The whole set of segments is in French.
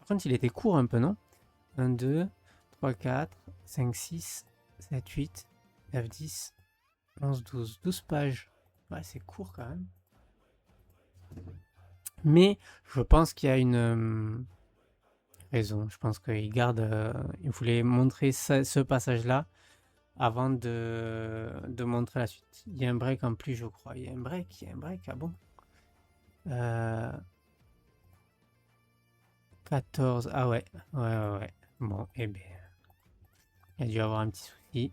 Par contre, il était court un peu, non? 1, 2, 3, 4, 5, 6, 7, 8, 9, 10, 11, 12. 12 pages. Ouais, c'est court quand même. Mais je pense qu'il y a une raison. Je pense qu'il il voulait montrer ce passage-là avant de montrer la suite. Il y a un break en plus, je crois. Il y a un break, ah bon? 14, ah ouais, ouais. Bon, eh bien, il a dû avoir un petit souci.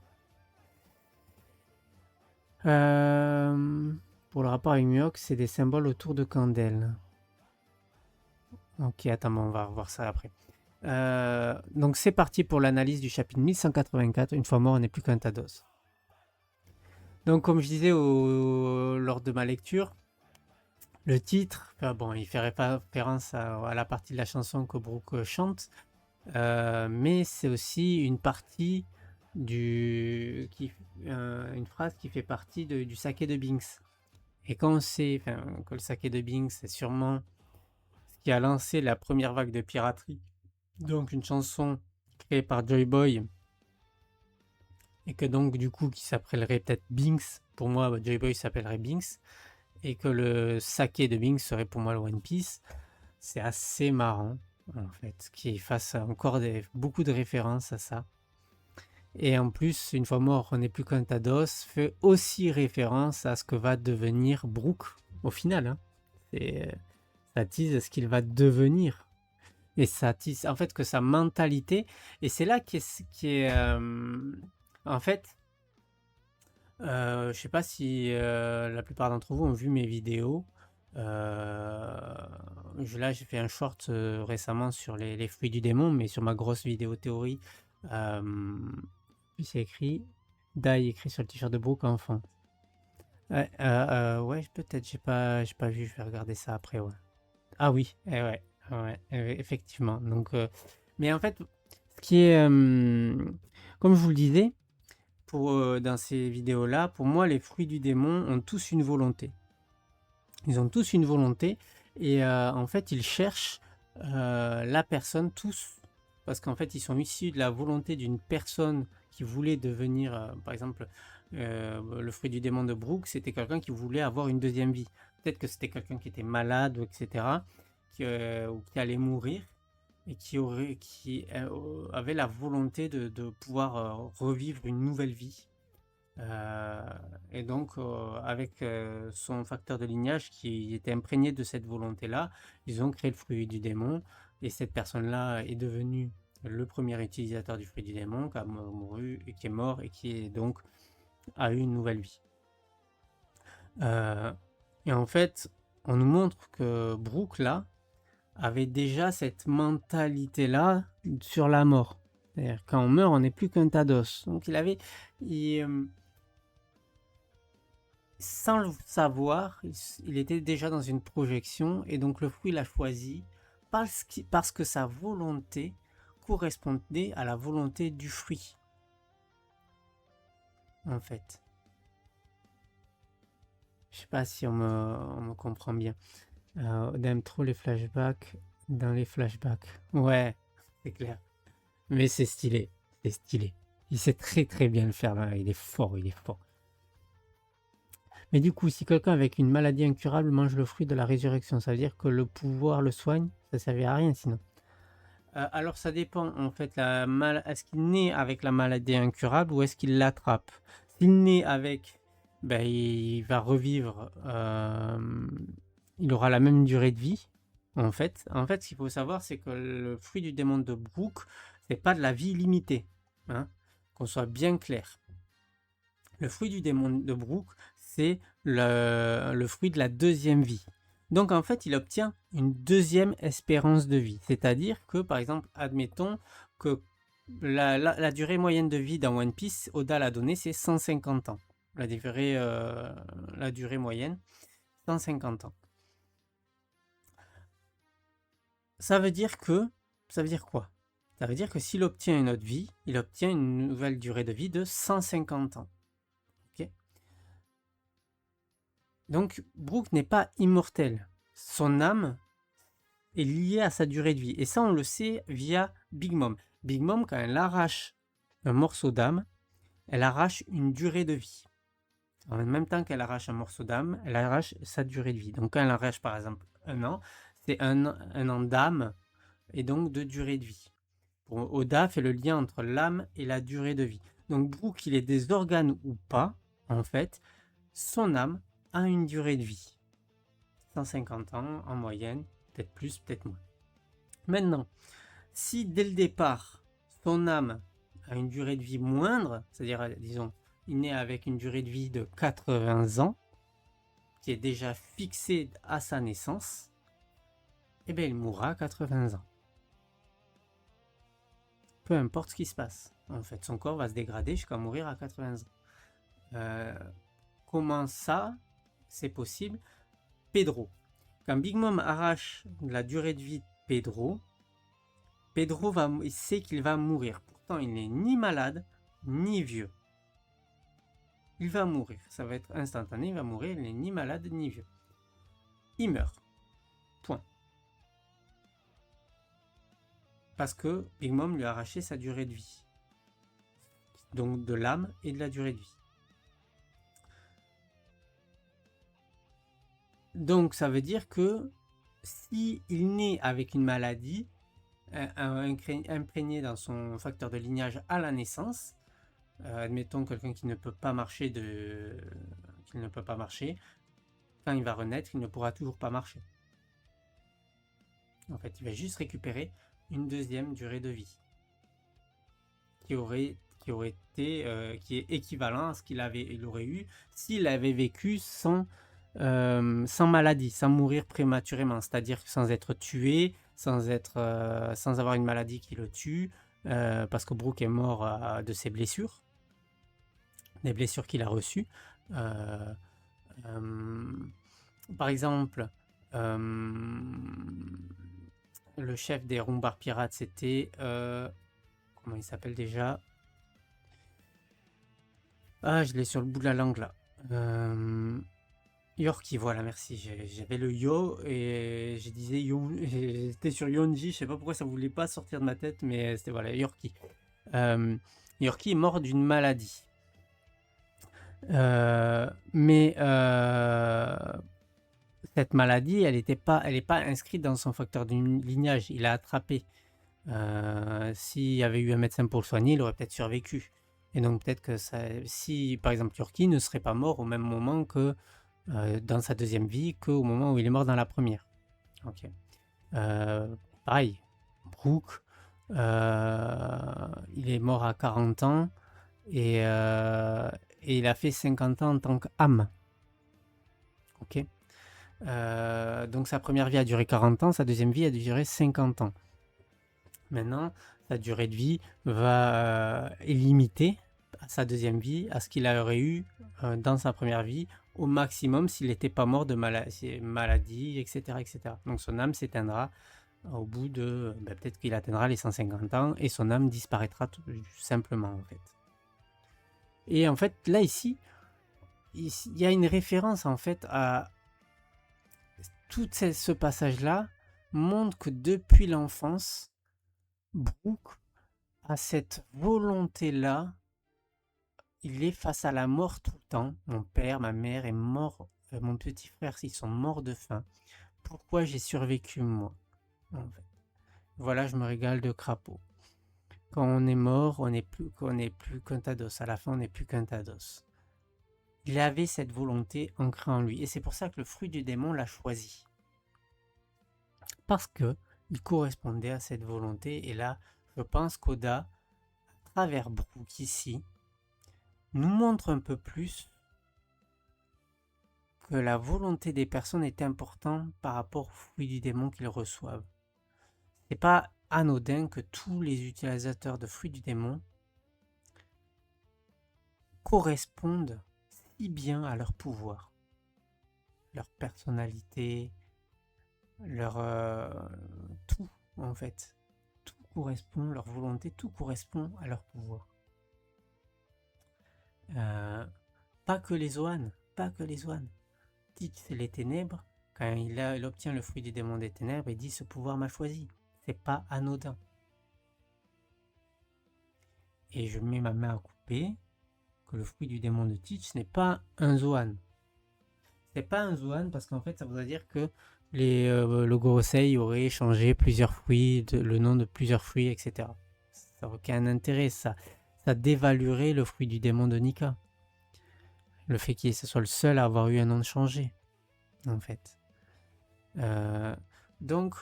Pour le rapport avec Miox, c'est des symboles autour de candelles. Ok, attends, on va revoir ça après. Donc c'est parti pour l'analyse du chapitre 1184. Une fois mort, on n'est plus qu'un tas d'os. Donc comme je disais lors de ma lecture, le titre, bon, il fait référence à la partie de la chanson que Brooke chante, mais c'est aussi une partie une phrase qui fait partie du saké de Binks. Et quand on sait que le saké de Binks, c'est sûrement ce qui a lancé la première vague de piraterie, donc une chanson créée par Joy Boy, et que donc du coup qui s'appellerait peut-être Binks, pour moi Joy Boy s'appellerait Binks, et que le saké de Binks serait pour moi le One Piece, c'est assez marrant en fait, qu'il fasse encore beaucoup de références à ça. Et en plus, une fois mort, on n'est plus qu'un tas d'os, fait aussi référence à ce que va devenir Brook au final. Hein. Ça tease ce qu'il va devenir. Et ça tease en fait que sa mentalité. Et c'est là en fait, je sais pas si la plupart d'entre vous ont vu mes vidéos. Là, j'ai fait un short récemment sur les fruits du démon, mais sur ma grosse vidéo théorie, puis c'est écrit Die écrit sur le t-shirt de Brooke enfant. Ouais, peut-être, j'ai pas vu, je vais regarder ça après, ouais. Ah oui, effectivement. Donc, mais en fait, ce qui est, comme je vous le disais, dans ces vidéos-là, pour moi, les fruits du démon ont tous une volonté. Ils ont tous une volonté et en fait, ils cherchent la personne, tous, parce qu'en fait, ils sont issus de la volonté d'une personne qui voulait devenir, par exemple, le fruit du démon de Brooke, c'était quelqu'un qui voulait avoir une deuxième vie. Peut-être que c'était quelqu'un qui était malade, etc., ou qui allait mourir et qui avait la volonté de pouvoir revivre une nouvelle vie. Et donc, avec son facteur de lignage qui était imprégné de cette volonté-là, ils ont créé le fruit du démon. Et cette personne-là est devenue le premier utilisateur du fruit du démon, qui a mouru et qui est mort et qui est donc a eu une nouvelle vie. Et en fait, on nous montre que Brooke là avait déjà cette mentalité-là sur la mort. C'est-à-dire quand on meurt, on n'est plus qu'un tas d'os. Donc sans le savoir, il était déjà dans une projection et donc le fruit l'a choisi parce que sa volonté correspondait à la volonté du fruit. En fait. Je sais pas si on me comprend bien. On aime trop les flashbacks dans les flashbacks. Ouais, c'est clair. Mais c'est stylé. C'est stylé. Il sait très très bien le faire là. Il est fort, il est fort. Mais du coup, si quelqu'un avec une maladie incurable mange le fruit de la résurrection, ça veut dire que le pouvoir le soigne? Ça ne servait à rien sinon. Alors ça dépend en fait. Est-ce qu'il naît avec la maladie incurable ou est-ce qu'il l'attrape? S'il naît avec, ben, il va revivre. Il aura la même durée de vie. En fait, ce qu'il faut savoir, c'est que le fruit du démon de Brooke, c'est pas de la vie limitée. Hein, qu'on soit bien clair. Le fruit du démon de Brooke, c'est le fruit de la deuxième vie. Donc en fait, il obtient une deuxième espérance de vie. C'est-à-dire que, par exemple, admettons que la durée moyenne de vie dans One Piece, Oda l'a donné, c'est 150 ans. La durée moyenne, 150 ans. Ça veut dire quoi? Ça veut dire que s'il obtient une autre vie, il obtient une nouvelle durée de vie de 150 ans. Donc, Brooke n'est pas immortel. Son âme, est lié à sa durée de vie. Et ça, on le sait via Big Mom. Big Mom, quand elle arrache un morceau d'âme, elle arrache une durée de vie. En même temps qu'elle arrache un morceau d'âme, elle arrache sa durée de vie. Donc quand elle arrache par exemple un an, c'est un an d'âme et donc de durée de vie. Oda fait le lien entre l'âme et la durée de vie. Donc Brook, qu'il ait des organes ou pas, en fait, son âme a une durée de vie. 150 ans en moyenne, peut-être plus, peut-être moins. Maintenant, si dès le départ, son âme a une durée de vie moindre, c'est-à-dire, disons, il naît avec une durée de vie de 80 ans, qui est déjà fixée à sa naissance, eh bien, il mourra à 80 ans. Peu importe ce qui se passe. En fait, son corps va se dégrader jusqu'à mourir à 80 ans. Comment ça, c'est possible? Pedro. Quand Big Mom arrache la durée de vie de Pedro, il sait qu'il va mourir. Pourtant, il n'est ni malade, ni vieux. Il va mourir. Ça va être instantané, il va mourir. Il n'est ni malade, ni vieux. Il meurt. Point. Parce que Big Mom lui a arraché sa durée de vie. Donc de l'âme et de la durée de vie. Donc ça veut dire que si il naît avec une maladie imprégné dans son facteur de lignage à la naissance, admettons quelqu'un qui ne peut pas marcher quand il va renaître, il ne pourra toujours pas marcher. En fait, il va juste récupérer une deuxième durée de vie qui est équivalent à ce il aurait eu s'il avait vécu sans maladie, sans mourir prématurément, c'est-à-dire sans être tué, sans avoir une maladie qui le tue, parce que Brook est mort de ses blessures, des blessures qu'il a reçues. Par exemple, le chef des Rumbar Pirates, c'était comment il s'appelle déjà? Ah, je l'ai sur le bout de la langue là. Yorkie, voilà, merci. J'avais le yo et je disais j'étais sur Yonji, je sais pas pourquoi ça voulait pas sortir de ma tête, mais c'était voilà, Yorkie. Yorkie est mort d'une maladie. Mais cette maladie, elle n'est pas inscrite dans son facteur de lignage. Il a attrapé. S'il y avait eu un médecin pour le soigner, il aurait peut-être survécu. Et donc peut-être que si par exemple Yorkie ne serait pas mort au même moment que dans sa deuxième vie qu'au moment où il est mort dans la première. Ok. Pareil, Brook, il est mort à 40 ans et il a fait 50 ans en tant qu'âme. Ok. Donc sa première vie a duré 40 ans, sa deuxième vie a duré 50 ans. Maintenant, sa durée de vie est limitée à sa deuxième vie, à ce qu'il aurait eu dans sa première vie, au maximum s'il n'était pas mort de maladie, etc., etc. Donc son âme s'éteindra au bout de... peut-être qu'il atteindra les 150 ans et son âme disparaîtra tout simplement en fait. Et en fait, là ici, il y a une référence en fait à... Tout ce passage-là montre que depuis l'enfance, Brook a cette volonté-là. Il est face à la mort tout le temps. Mon père, ma mère est mort. Mon petit frère, ils sont morts de faim. Pourquoi j'ai survécu moi en fait. Voilà, je me régale de crapaud. Quand on est mort, on n'est plus qu'un tas d'os. À la fin, on n'est plus qu'un tas d'os. Il avait cette volonté ancrée en lui. Et c'est pour ça que le fruit du démon l'a choisi. Parce que il correspondait à cette volonté. Et là, je pense qu'Oda, à travers Brook ici, nous montre un peu plus que la volonté des personnes est importante par rapport au fruit du démon qu'ils reçoivent. C'est pas anodin que tous les utilisateurs de fruits du démon correspondent si bien à leur pouvoir, leur personnalité, leur tout en fait. Tout correspond, leur volonté, tout correspond à leur pouvoir. Pas que les Zoan, pas que les Zoan. Teach, c'est les ténèbres. quand il obtient le fruit du démon des ténèbres, il dit ce pouvoir m'a choisi. C'est pas anodin. Et je mets ma main à couper que le fruit du démon de Teach n'est pas un Zoan. C'est pas un Zoan parce qu'en fait ça voudrait dire que le Gorosei aurait changé plusieurs fruits, le nom de plusieurs fruits, etc. Ça n'a aucun intérêt, ça dévaluerait le fruit du démon de Nika. Le fait qu'il soit le seul à avoir eu un nom changé, en fait. Donc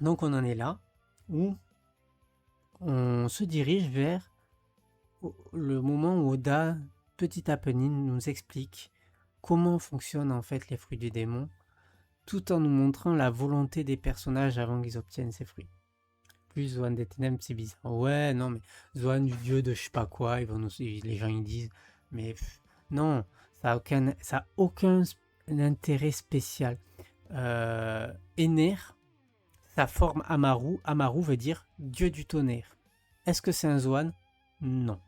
on en est là, où on se dirige vers le moment où Oda, petit à petit, nous explique comment fonctionnent en fait les fruits du démon, tout en nous montrant la volonté des personnages avant qu'ils obtiennent ces fruits. Plus Zoan des ténèbres, c'est bizarre. Ouais, non, mais Zoan du dieu de je sais pas quoi, les gens ils disent, mais non, ça a aucun intérêt spécial. Ener, sa forme Amaru, Amaru veut dire dieu du tonnerre. Est-ce que c'est un Zoan? Non.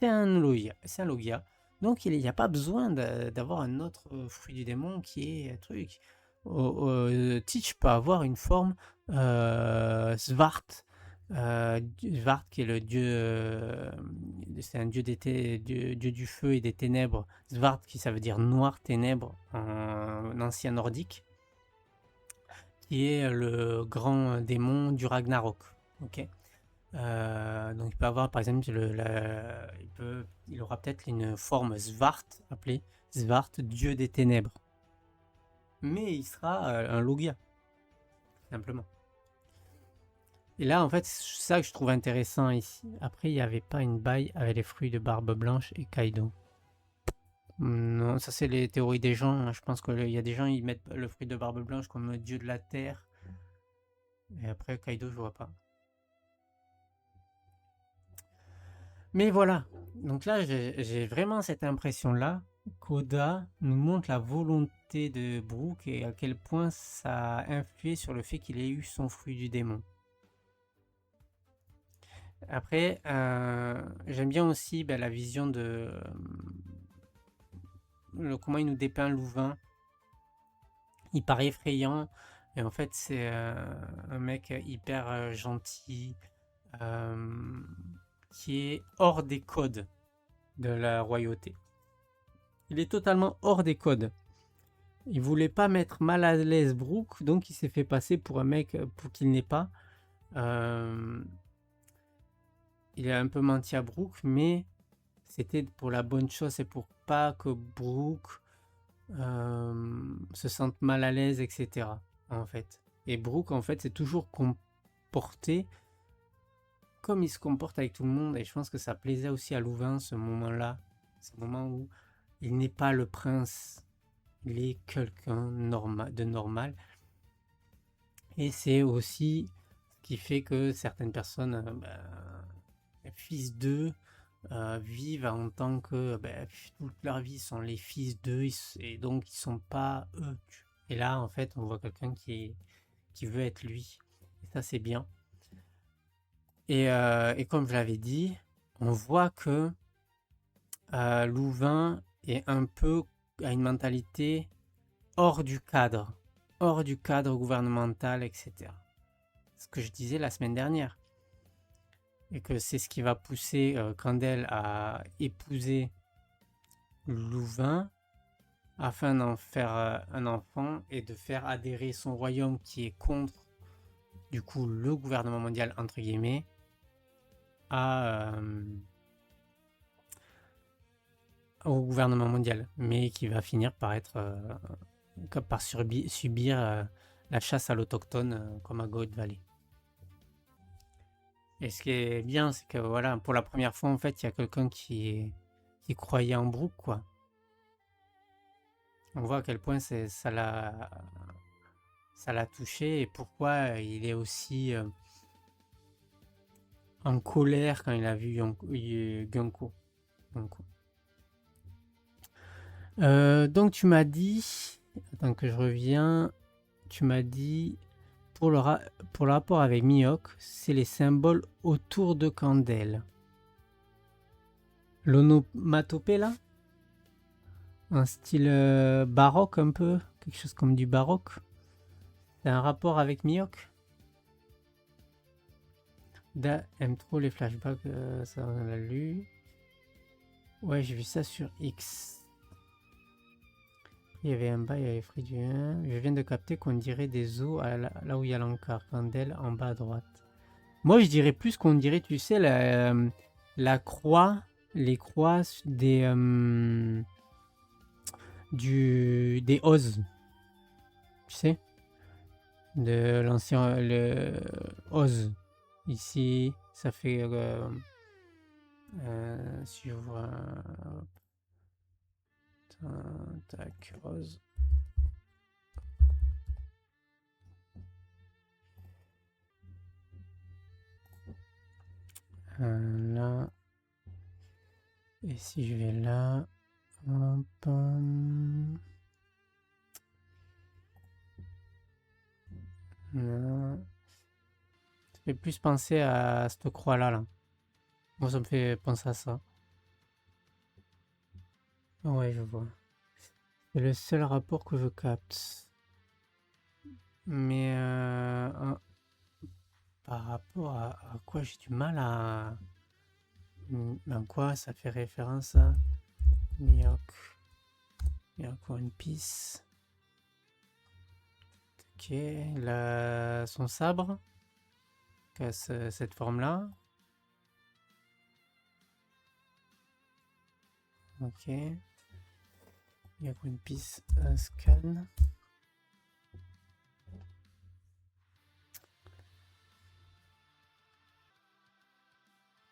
C'est un Logia. Donc il n'y a pas besoin d'avoir un autre fruit du démon qui est un truc. Teach peut avoir une forme Svart. Svart qui est le dieu, c'est un dieu, dieu du feu et des ténèbres. Svart qui ça veut dire noir, ténèbres en ancien nordique, qui est le grand démon du Ragnarok. Ok. Donc il peut avoir par exemple il aura peut-être une forme Svart, appelée Svart, dieu des ténèbres. Mais il sera un Logia, simplement. Et là en fait c'est ça que je trouve intéressant ici. Après il n'y avait pas une baille avec les fruits de Barbe Blanche et Kaido. Non, ça c'est les théories des gens. Je pense qu'il y a des gens ils mettent le fruit de Barbe Blanche comme dieu de la terre. Et après Kaido je vois pas. Mais voilà, donc là j'ai vraiment cette impression-là qu'Oda nous montre la volonté de Brook et à quel point ça a influé sur le fait qu'il ait eu son fruit du démon. Après, j'aime bien aussi la vision de comment il nous dépeint Louvain. Il paraît effrayant, et en fait c'est un mec hyper gentil, qui est hors des codes de la royauté. Il est totalement hors des codes. Il voulait pas mettre mal à l'aise Brook, donc il s'est fait passer pour un mec pour qu'il n'est pas. Il a un peu menti à Brook, mais c'était pour la bonne chose, c'est pour pas que Brook se sente mal à l'aise, etc. En fait. Et Brook, en fait, s'est toujours comporté comme il se comporte avec tout le monde, et je pense que ça plaisait aussi à Louvain, ce moment-là. Ce moment où il n'est pas le prince, il est quelqu'un de normal. Et c'est aussi ce qui fait que certaines personnes, fils d'eux, vivent en tant que toute leur vie sont les fils d'eux, et donc ils sont pas eux. Et là, en fait, on voit quelqu'un qui veut être lui. Et ça, c'est bien. Et comme je l'avais dit, on voit que Louvain est un peu à une mentalité hors du cadre gouvernemental, etc. Ce que je disais la semaine dernière. Et que c'est ce qui va pousser Grendel à épouser Louvain afin d'en faire un enfant et de faire adhérer son royaume qui est contre, du coup, le gouvernement mondial, entre guillemets, au gouvernement mondial, mais qui va finir par subir la chasse à l'autochtone comme à Goat Valley. Et ce qui est bien, c'est que voilà, pour la première fois, en fait, il y a quelqu'un qui croyait en Brook, quoi. On voit à quel point ça l'a touché et pourquoi il est aussi en colère quand il a vu Gunko. Donc tu m'as dit, attends que je reviens, tu m'as dit pour le rapport avec Mihawk, c'est les symboles autour de Candel. L'onomatopée là, un style baroque un peu, quelque chose comme du baroque. C'est un rapport avec Mihawk. Da aime trop les flashbacks, ça on l'a lu. Ouais, j'ai vu ça sur X. Il y avait un bas, il y avait Free du 1. Je viens de capter qu'on dirait des os là où il y a l'encart. Candel en bas à droite. Moi, je dirais plus qu'on dirait, tu sais, la croix, les croix des Oz. Tu sais, de l'ancien le Oz. Ici, ça fait si j'ouvre un tac Oz. Là. Et si je vais là, hop, là. Ça fait plus penser à cette croix-là. Là. Moi, ça me fait penser à ça. Ouais, je vois. C'est le seul rapport que je capte. Mais par rapport à quoi j'ai du mal à... En quoi ça fait référence à Mihawk One Piece. Ok, son sabre qui a cette forme-là. Ok. Mihawk One Piece scan.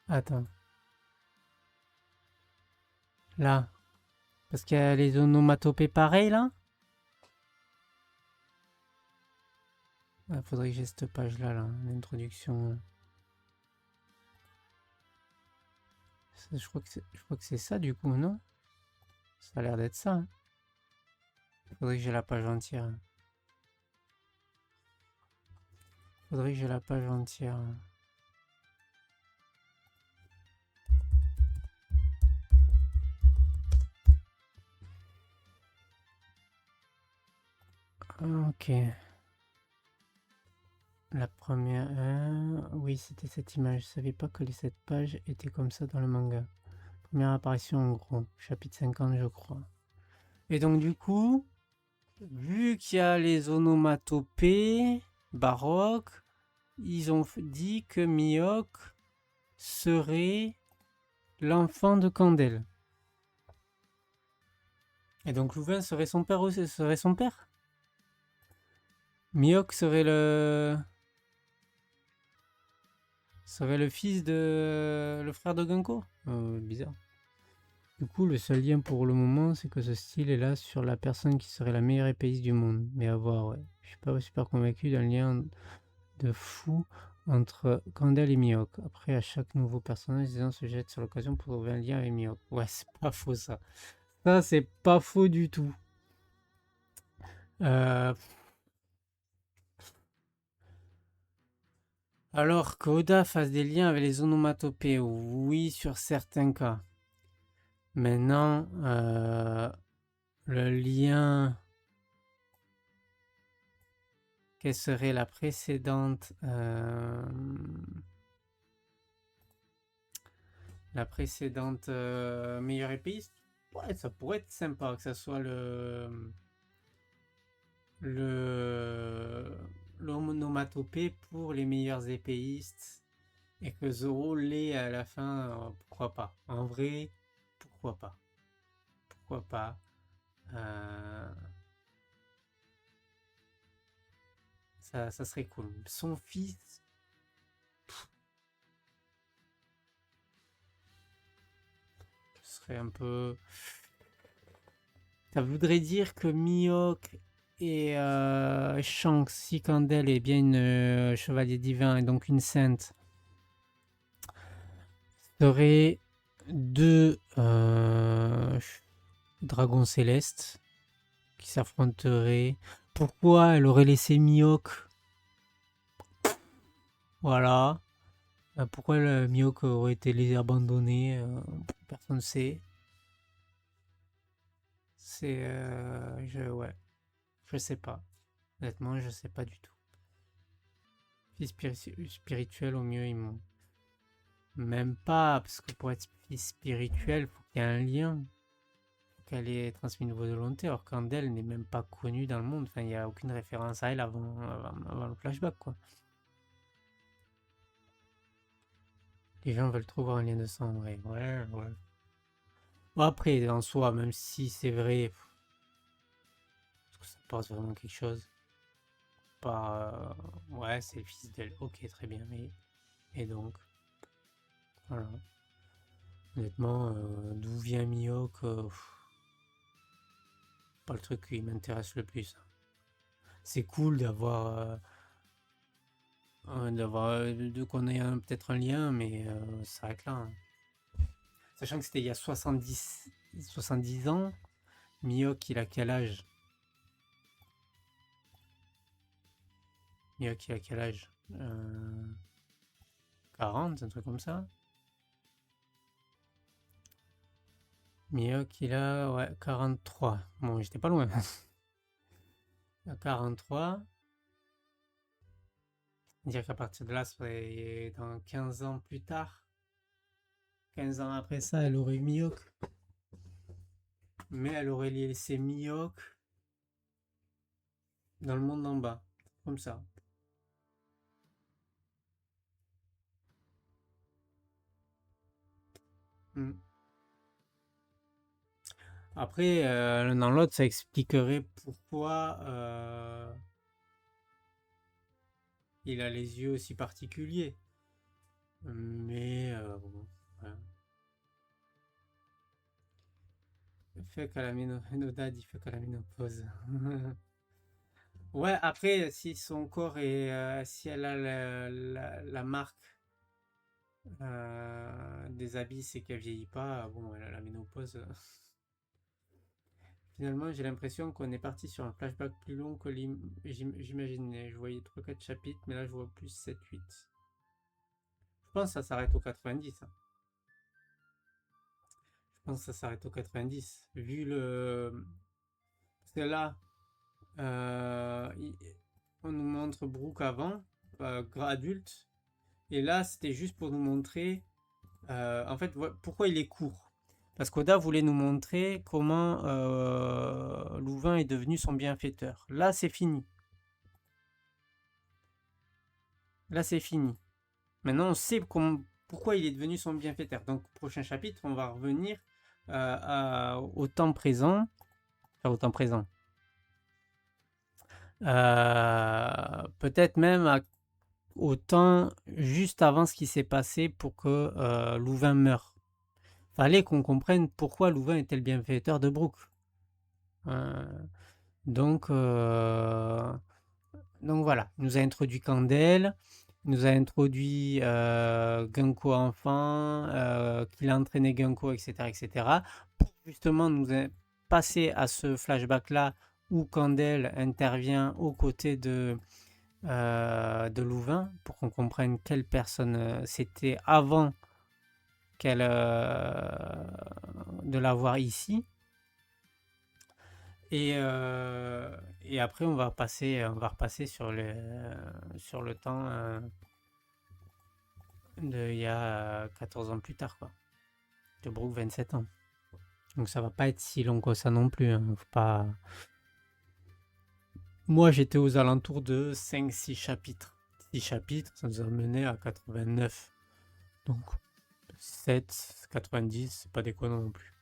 Attends. Là. Parce qu'il y a les onomatopées pareilles là. Il faudrait que j'ai cette page-là, là, l'introduction. Je crois que c'est ça du coup, non? Ça a l'air d'être ça. Hein. Faudrait que j'ai la page entière. Faudrait que j'ai la page entière. Ok. La première... oui, c'était cette image. Je savais pas que les 7 pages étaient comme ça dans le manga. Première apparition en gros. Chapitre 50, je crois. Et donc du coup, vu qu'il y a les onomatopées baroques, ils ont dit que Mihawk serait l'enfant de Candel. Et donc Louvain serait son père aussi, serait son père. Mihawk serait le fils de le frère de Genko. Bizarre. Du coup, le seul lien pour le moment, c'est que ce style est là sur la personne qui serait la meilleure épéiste du monde. Mais à voir, ouais. Je suis pas super convaincu d'un lien de fou entre Candel et Mihawk. Après, à chaque nouveau personnage, les gens se jettent sur l'occasion pour trouver un lien avec Mihawk. Ouais, c'est pas faux ça. Ça, c'est pas faux du tout. Alors qu'Oda fasse des liens avec les onomatopées, oui, sur certains cas. Maintenant, le lien... Quelle serait la précédente meilleure épéiste? Ouais, ça pourrait être sympa que ça soit l'onomatopée pour les meilleurs épéistes et que Zoro l'ait à la fin, pourquoi pas? En vrai, pourquoi pas? Pourquoi pas? Ça serait cool. Son fils, ce serait un peu... Ça voudrait dire que Mihawk et Shanks, si Candel est bien une chevalier divin et donc une sainte, seraient deux dragons célestes qui s'affronteraient. Pourquoi elle aurait laissé Mihawk? Voilà. Pourquoi le Mihawk aurait été abandonné? Personne ne sait. C'est... ouais. Je sais pas. Honnêtement, je sais pas du tout. Fils spirituel, au mieux, ils m'ont. Même pas, parce que pour être fils spirituel, faut qu'il y ait un lien. Faut qu'elle ait transmis une volonté, alors qu'Andel n'est même pas connue dans le monde. Enfin, il n'y a aucune référence à elle avant le flashback, quoi. Les gens veulent trop voir un lien de sang, ouais. Ouais, ouais. Bon, après, en soi, même si c'est vrai, est-ce que ça passe vraiment quelque chose? Pas. Ouais, c'est le fils d'elle. Ok, très bien. Et donc, voilà. Honnêtement, d'où vient Mihawk, pas le truc qui m'intéresse le plus. C'est cool qu'on ait peut-être un lien, mais ça s'arrête là, hein. Sachant que c'était il y a 70 ans, Mihawk, il a quel âge? Mihawk, il a quel âge? 40, un truc comme ça? Mihawk, il a, ouais, 43. Bon, j'étais pas loin. À 43, dire qu'à partir de là, ça serait dans 15 ans plus tard, 15 ans après ça, elle aurait eu Mihawk. Mais elle aurait laissé Mihawk dans le monde d'en bas. Comme ça. Hmm. Après, l'un dans l'autre, ça expliquerait pourquoi il a les yeux aussi particuliers. Mais bon, ouais. Fait qu'à la ménopause, il fait qu'à la ménopause. Ouais, après, si son corps est, si elle a la marque des habits, c'est qu'elle vieillit pas. Bon, elle a la ménopause. Finalement, j'ai l'impression qu'on est parti sur un flashback plus long que j'imaginais. Je voyais trois quatre chapitres, mais là je vois plus 7-8. Je pense que ça s'arrête au 90, hein. Je pense que ça s'arrête au 90. Vu le. Parce que là, on nous montre Brooke avant, adulte. Et là, c'était juste pour nous montrer. En fait, pourquoi il est court. Parce qu'Oda voulait nous montrer comment Louvain est devenu son bienfaiteur. Là, c'est fini. Là, c'est fini. Maintenant, on sait pourquoi il est devenu son bienfaiteur. Donc, prochain chapitre, on va revenir au temps présent. Enfin, au temps présent. Peut-être même au temps juste avant ce qui s'est passé pour que Louvain meure. Fallait qu'on comprenne pourquoi Louvain était le bienfaiteur de Brooke. Euh, donc, Donc voilà, il nous a introduit Candel, il nous a introduit Gunko enfant, qu'il a entraîné Gunko, etc., etc., pour justement passer à ce flashback-là où Candel intervient aux côtés de Louvain pour qu'on comprenne quelle personne c'était avant de la voir ici. Et, euh, et après, on va repasser sur le temps il y a 14 ans plus tard, quoi. De Brooke, 27 ans. Donc ça va pas être si long que ça non plus, hein. Faut pas. Moi, j'étais aux alentours de 5-6 chapitres. 6 chapitres, ça nous a mené à 89. Donc 7, 90, c'est pas déconnant non plus.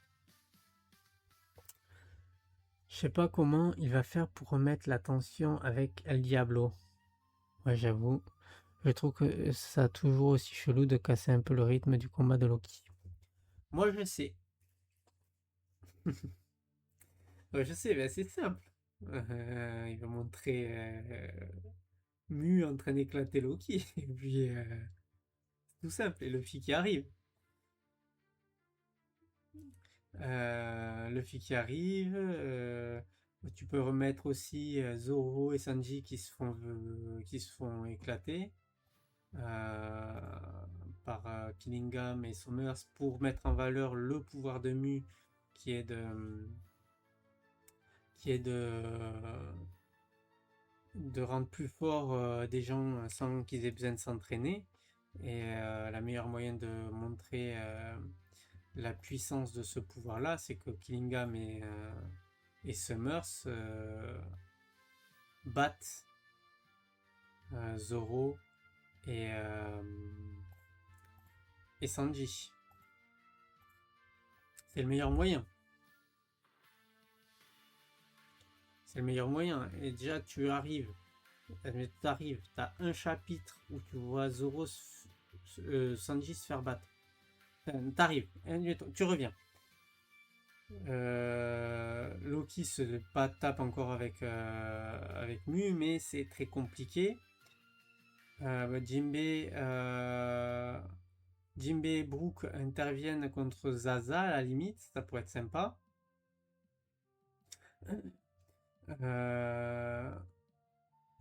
Je sais pas comment il va faire pour remettre la tension avec El Diablo. Ouais, j'avoue. Je trouve que ça a toujours aussi chelou de casser un peu le rythme du combat de Loki. Moi, je sais. Ouais, je sais, mais c'est simple. Il va montrer Mu en train d'éclater Loki. Et puis, c'est tout simple. Et Luffy qui arrive. Luffy qui arrive. Tu peux remettre aussi Zoro et Sanji qui se font éclater euh, par Killingham et Summers pour mettre en valeur le pouvoir de Mu qui est de qui est de de rendre plus fort des gens sans qu'ils aient besoin de s'entraîner. Et la meilleure moyen de montrer la puissance de ce pouvoir-là, c'est que Killingham et Summers battent Zoro et, euh, et Sanji. C'est le meilleur moyen. C'est le meilleur moyen. Et déjà, tu arrives, t'as un chapitre où tu vois Zoro, Sanji se faire battre. T'arrives, tu reviens. Loki se tape encore avec Mu, mais c'est très compliqué. Jinbe et Brook interviennent contre Zaza à la limite, ça pourrait être sympa.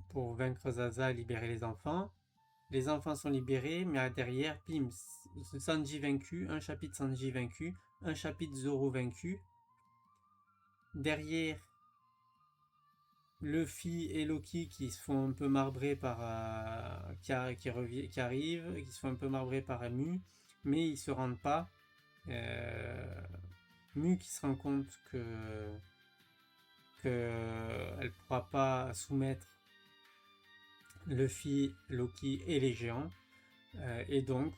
Pour vaincre Zaza et libérer les enfants. Les enfants sont libérés, mais derrière, bim, Sanji vaincu, un chapitre Sanji vaincu, un chapitre Zoro vaincu. Derrière, Luffy et Loki qui se font un peu marbrer par qui arrivent, qui se font un peu marbrer par Mu, mais ils se rendent pas. Mu qui se rend compte que elle pourra pas soumettre Luffy, Loki et les géants, et donc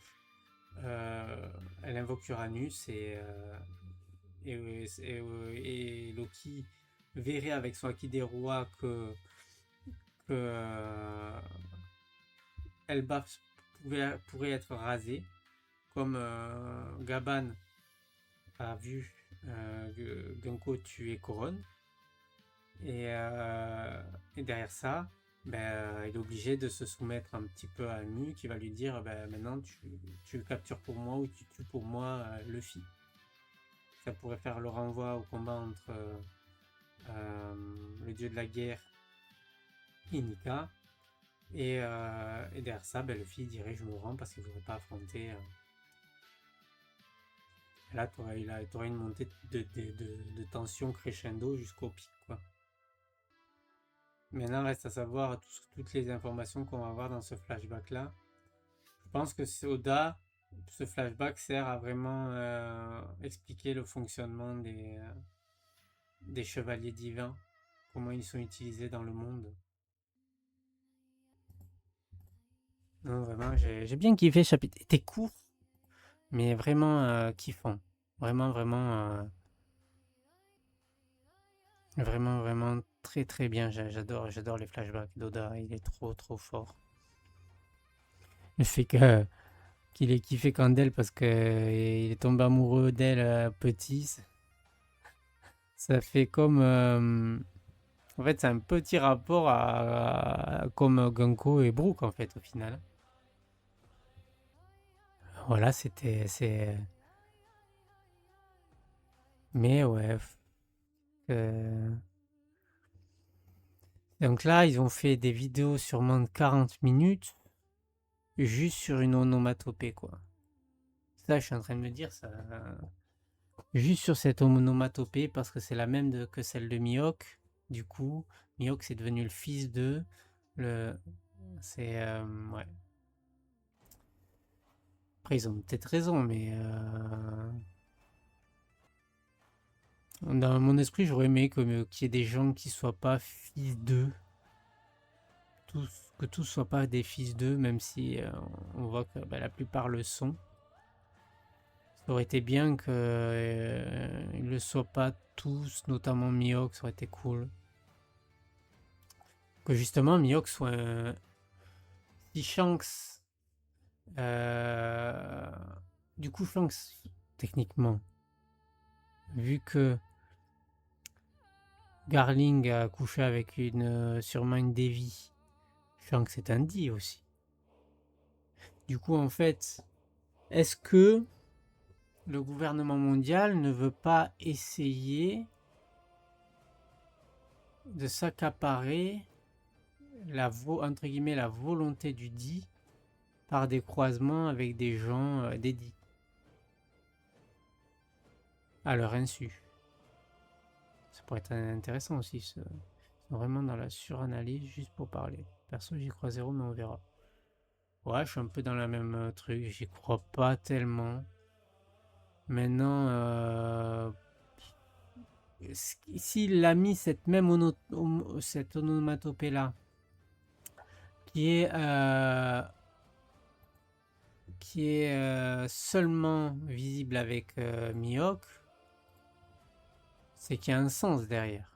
elle invoque Uranus et Loki verrait avec son Haki des rois que Elbaf pourrait être rasé, comme Gaban a vu Gunko tuer Koron. Et derrière ça, il est obligé de se soumettre un petit peu à Mu qui va lui dire maintenant tu le captures pour moi ou tu tues pour moi Luffy. Ça pourrait faire le renvoi au combat entre le dieu de la guerre et Nika. Et derrière ça, Luffy dirait je me rends parce qu'il ne voudrait pas affronter. Là, tu aurais une montée de tension crescendo jusqu'au pic, quoi. Maintenant, reste à savoir toutes les informations qu'on va avoir dans ce flashback-là. Je pense que Oda, ce flashback sert à vraiment expliquer le fonctionnement des chevaliers divins, comment ils sont utilisés dans le monde. Non, vraiment, j'ai bien kiffé ce chapitre. Il était court, mais vraiment kiffant. Vraiment, vraiment très très bien. J'adore les flashbacks d'Oda. Il est trop fort. Le fait qu'il ait kiffé Candel parce qu'il est tombé amoureux d'elle petit, ça fait comme. En fait, c'est un petit rapport comme Gunko et Brook, en fait, au final. Voilà, c'est. Mais ouais. euh, Donc là, ils ont fait des vidéos sûrement de 40 minutes, juste sur une onomatopée, quoi. Ça, je suis en train de me dire, ça. Juste sur cette onomatopée, parce que c'est la même que celle de Mihawk. Du coup, Mihawk, c'est devenu le fils de. Le... C'est. Ouais. Après, ils ont peut-être raison, mais. Dans mon esprit, j'aurais aimé qu'il y ait des gens qui soient pas fils d'eux. Que tous soient pas des fils d'eux, même si on voit que la plupart le sont. Ça aurait été bien qu'ils ne le soient pas tous, notamment Mihawk, ça aurait été cool. Que justement Mihawk soit un... Si Shanks... Du coup Shanks, techniquement, vu que Garling a couché avec sûrement une Devi, Shanks est un D aussi. Du coup en fait, est-ce que le gouvernement mondial ne veut pas essayer de s'accaparer entre guillemets la volonté du dit par des croisements avec des gens dédits à leur insu. Ça pourrait être intéressant aussi ce Vraiment dans la suranalyse, juste pour parler. Perso, j'y crois zéro, mais on verra. Ouais, je suis un peu dans la même truc. J'y crois pas tellement. Maintenant, s'il a mis cette même cette onomatopée-là, qui est seulement visible avec Mihawk, c'est qu'il y a un sens derrière.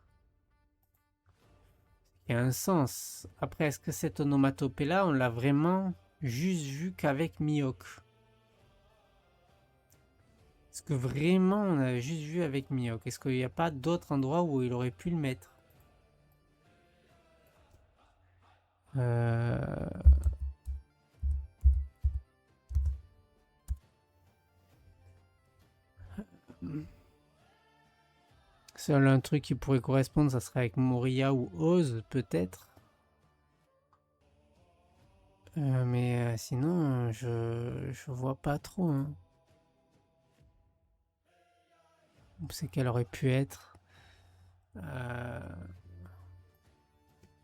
Il y a un sens. Après, est-ce que cette onomatopée-là, on l'a vraiment juste vu qu'avec Mihawk? Est-ce que vraiment on a juste vu avec Mihawk? Est-ce qu'il n'y a pas d'autres endroits où il aurait pu le mettre? Seul un truc qui pourrait correspondre, ça serait avec Moria ou Oz, peut-être. Mais sinon, je vois pas trop. Hein. C'est qu'elle aurait pu être.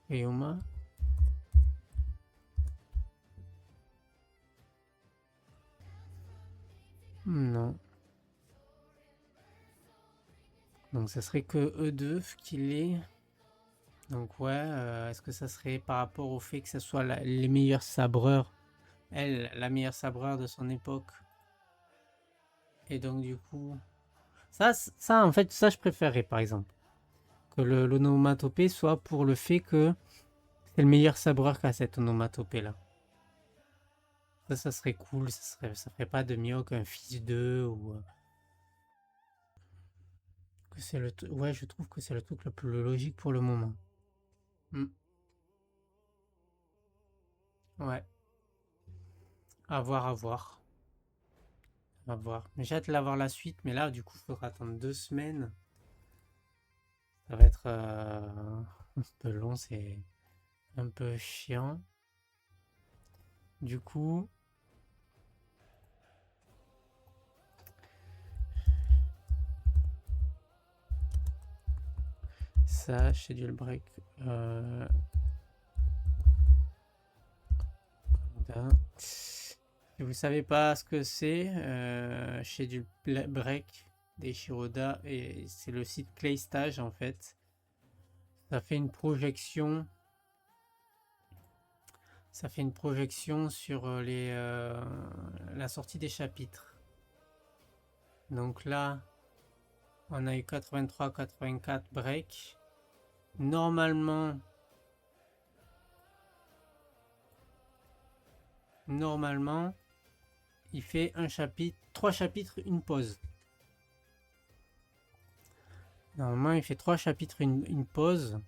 Ryoma. Non. Donc ça serait que eux deux qu'il est. Donc ouais, est-ce que ça serait par rapport au fait que ce soit les meilleurs sabreurs, elle, la meilleure sabreur de son époque. Et donc du coup, ça en fait, ça je préférerais par exemple. Que l'onomatopée soit pour le fait que c'est le meilleur sabreur qui a cette onomatopée là. Ça serait cool, ça ferait pas de Mihawk un fils d'eux ou que c'est ouais, je trouve que c'est le truc le plus logique pour le moment. Hmm. Ouais, à voir, à voir. À voir. Mais j'ai hâte de l'avoir la suite, mais là, du coup, il faudra attendre 2 semaines. Ça va être un peu long, c'est un peu chiant. Du coup, ça, schedule break. Si vous savez pas ce que c'est, schedule break des Shiroda, et c'est le site Claystage en fait. Ça fait une projection. Ça fait une projection sur la sortie des chapitres. Donc là, on a eu 83-84 break. Normalement, il fait un chapitre, 3 chapitres, une pause. Normalement, il fait 3 chapitres, une pause.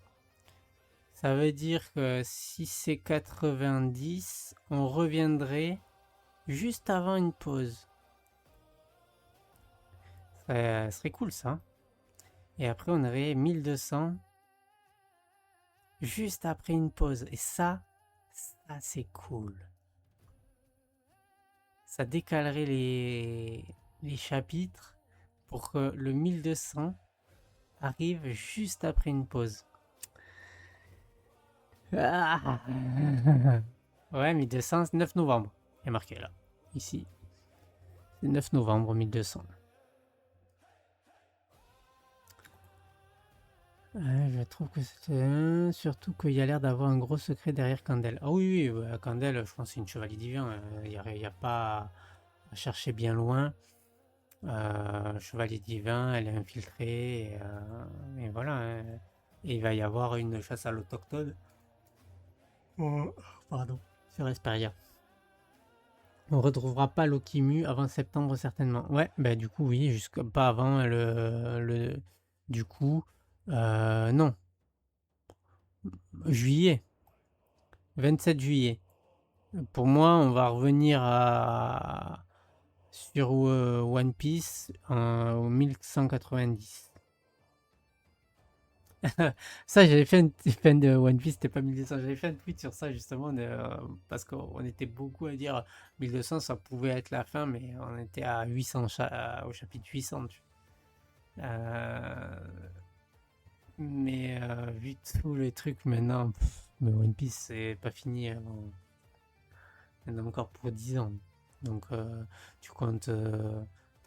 Ça veut dire que si c'est 90, on reviendrait juste avant une pause. Ça serait cool ça. Et après, on aurait 1200 juste après une pause. Et ça c'est cool. Ça décalerait les chapitres pour que le 1200 arrive juste après une pause. Ah ouais, 1200, 9 novembre. Il est marqué là. Ici. C'est 9 novembre 1200. Je trouve que c'est surtout qu'il y a l'air d'avoir un gros secret derrière Candel. Ah oui, oui, Candel, je pense que c'est une chevalier divin. Il n'y a pas à chercher bien loin. Chevalier divin, elle est infiltrée. Et voilà. Hein. Et il va y avoir une chasse à l'autochtone. Oh, pardon. Sur Esperia. On retrouvera pas Lokimu avant septembre certainement. Ouais, bah du coup oui, jusqu'à pas avant du coup non, juillet, 27 juillet. Pour moi, on va revenir sur One Piece au 1190. Ça, j'avais fait une fan de One Piece, c'était pas 1200. J'avais fait un tweet sur ça justement, parce qu'on était beaucoup à dire 1200, ça pouvait être la fin, mais on était à 800 au chapitre 800. Mais vu tous les trucs maintenant, mais One Piece c'est pas fini avant. Il y en a encore pour 10 ans. Donc tu comptes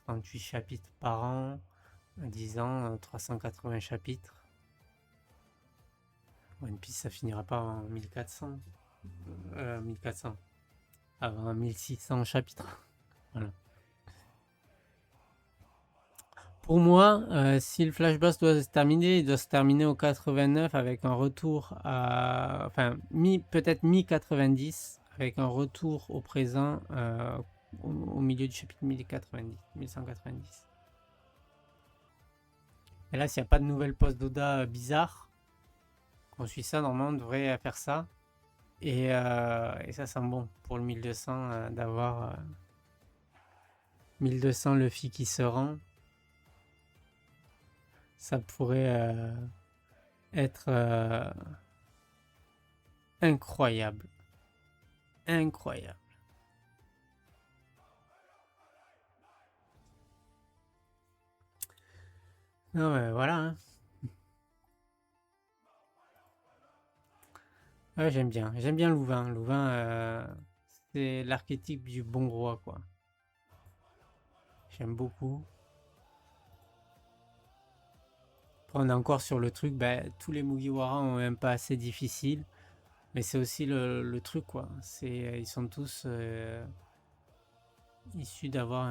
38 chapitres par an, 10 ans, 380 chapitres. One Piece ça finira pas en 1400. 1400. Avant 1600 chapitres. Voilà. Pour moi, si le Flashboss doit se terminer, il doit se terminer au 89 avec un retour à... Enfin, peut-être mi-90 avec un retour au présent au milieu du chapitre 1090, 1190. Et là, s'il n'y a pas de nouvelle post d'Oda bizarre, qu'on suit ça, normalement, on devrait faire ça. Et ça sent bon pour le 1200 d'avoir 1200 Luffy qui se rend. Ça pourrait être incroyable. Incroyable. Non mais voilà. Hein. Ouais, j'aime bien. J'aime bien Louvain. Louvain, c'est l'archétype du bon roi, quoi. J'aime beaucoup. On est encore sur le truc, tous les Mugiwara ont un pas assez difficile. Mais c'est aussi le truc, quoi. Ils sont tous issus d'avoir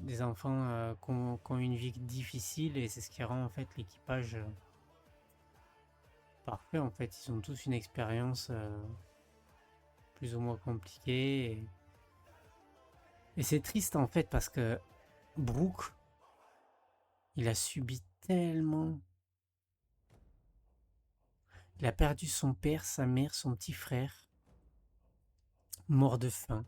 des enfants qui ont une vie difficile et c'est ce qui rend en fait l'équipage parfait. En fait, ils ont tous une expérience plus ou moins compliquée. Et c'est triste en fait parce que Brook, il a subi tellement. Il a perdu son père, sa mère, son petit frère, mort de faim.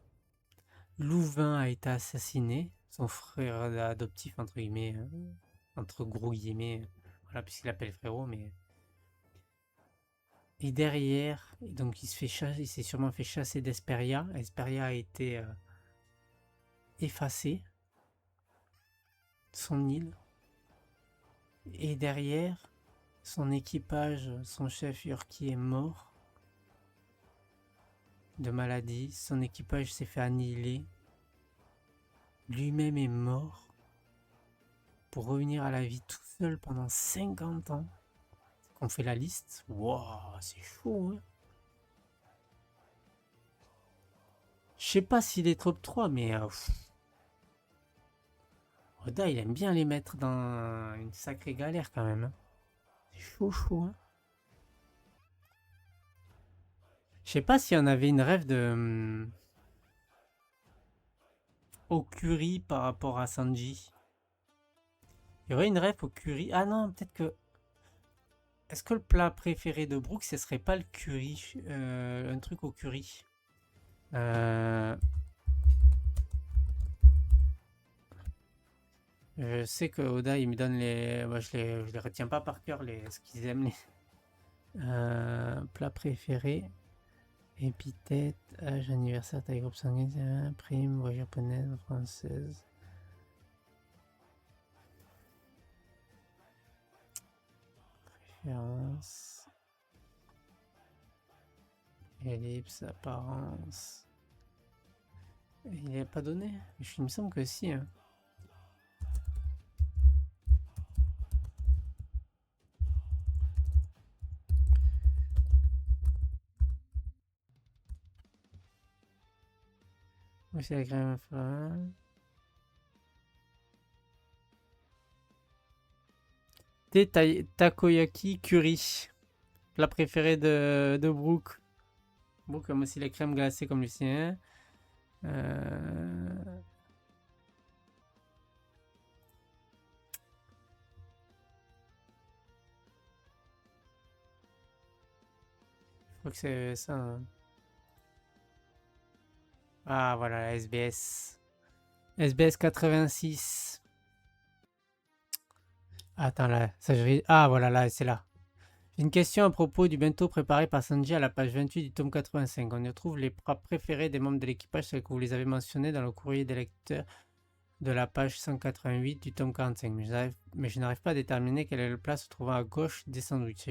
Louvain a été assassiné, son frère adoptif, entre guillemets, entre gros guillemets, voilà, puisqu'il l'appelle frérot, mais. Et derrière, donc il s'est sûrement fait chasser d'Esperia. Esperia a été effacé, son île. Et derrière, son équipage, son chef Urki est mort de maladie. Son équipage s'est fait annihiler. Lui-même est mort pour revenir à la vie tout seul pendant 50 ans. On fait la liste. Waouh, c'est chaud, hein. Je sais pas s'il est top 3, mais Oda, il aime bien les mettre dans une sacrée galère quand même. Hein. C'est chaud, chaud. Hein. Je sais pas si on avait une rêve de Okuri par rapport à Sanji. Il y aurait une rêve au curry. Ah non, peut-être que. Est-ce que le plat préféré de Brooke, ce serait pas le curry un truc au curry Je sais que Oda, il me donne les. Moi, je les retiens pas par cœur, ce qu'ils aiment. Plat préféré. Épithète, âge, anniversaire, taille, groupe sanguin, prime, voix japonaise, française. Préférence. Ellipse, apparence. Il n'est pas donné. Il me semble que si. Hein. Oui, c'est la crème infernale. Takoyaki curry. Plat préféré de Brooke. Brooke aime aussi les crèmes glacées comme le sien. Je crois que c'est ça. Hein. Ah voilà, la SBS. SBS 86. Attends là, ça je vais... Ah voilà, là, c'est là. J'ai une question à propos du bento préparé par Sanji à la page 28 du tome 85. On y retrouve les plats préférés des membres de l'équipage, tels que vous les avez mentionnés dans le courrier des lecteurs de la page 188 du tome 45, mais je n'arrive pas à déterminer quelle est la place se trouvant à gauche des sandwichs.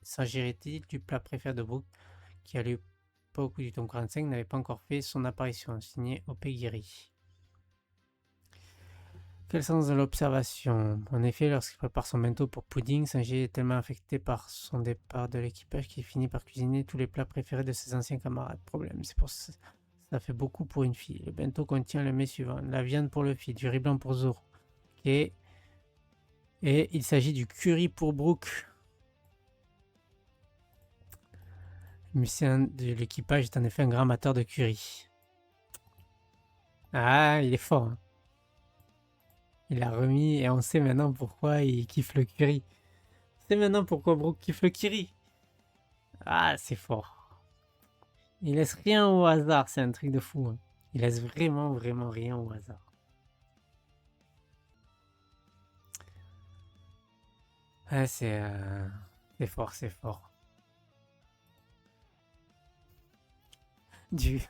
S'agirait-il du plat préféré de Brooke, qui à l'époque du tome 45 n'avait pas encore fait son apparition, signé Opegiri. Quel sens de l'observation? En effet, lorsqu'il prépare son bento pour Pudding, Sanji est tellement affecté par son départ de l'équipage qu'il finit par cuisiner tous les plats préférés de ses anciens camarades. Problème, c'est pour ça. Ça fait beaucoup pour une fille. Le bento contient le mets suivant: la viande pour Luffy, du riz blanc pour Zoro. Et il s'agit du curry pour Brooke. Le musicien de l'équipage est en effet un grand amateur de curry. Ah, il est fort. Hein. Il a remis et on sait maintenant pourquoi il kiffe le curry. On sait maintenant pourquoi Brooke kiffe le curry. Ah, c'est fort. Il laisse rien au hasard, c'est un truc de fou. Hein. Il laisse vraiment, vraiment rien au hasard. Ah, c'est fort, c'est fort. Du...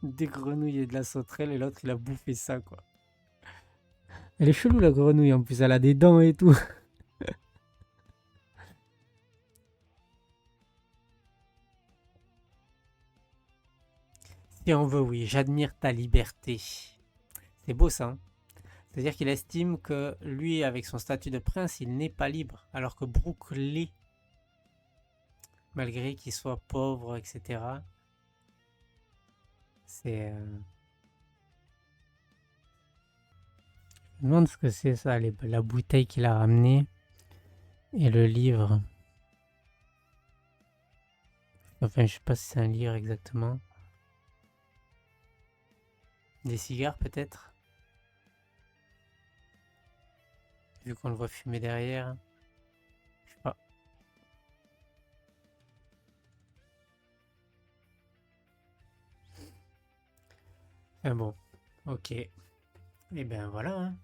Des grenouilles et de la sauterelle, et l'autre il a bouffé ça, quoi. Elle est chelou la grenouille en plus, elle a des dents et tout. Si on veut, oui, j'admire ta liberté. C'est beau ça. Hein. C'est-à-dire qu'il estime que lui, avec son statut de prince, il n'est pas libre, alors que Brooke l'est. Malgré qu'il soit pauvre, etc. C'est... Je me demande ce que c'est ça, la bouteille qu'il a ramenée et le livre. Enfin, je sais pas si c'est un livre exactement. Des cigares peut-être? Vu qu'on le voit fumer derrière. Je sais pas. Ah bon, ok. Et ben voilà. Hein.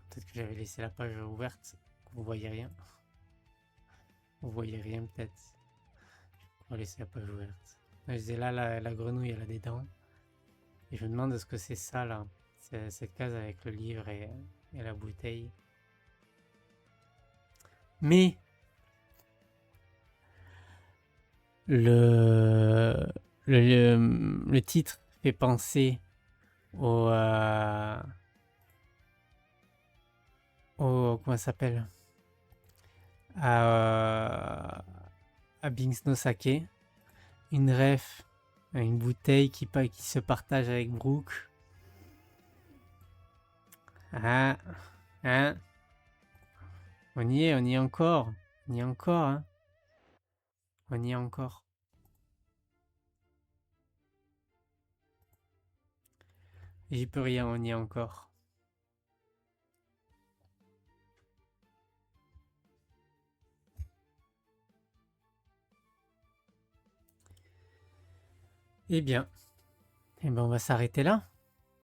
Peut-être que j'avais laissé la page ouverte. Vous voyez rien. Vous voyez rien peut-être. On va laisser la page ouverte. Je disais là, la grenouille, elle a des dents. Et je me demande ce que c'est ça là. C'est cette case avec le livre et la bouteille. Mais le, le titre fait penser au, comment ça s'appelle, à Binks no Sake, une ref, une bouteille qui se partage avec Brooke. Ah, hein, on y est encore, on y est encore, hein, on y est encore. J'y peux rien, on y est encore. Eh bien, on va s'arrêter là.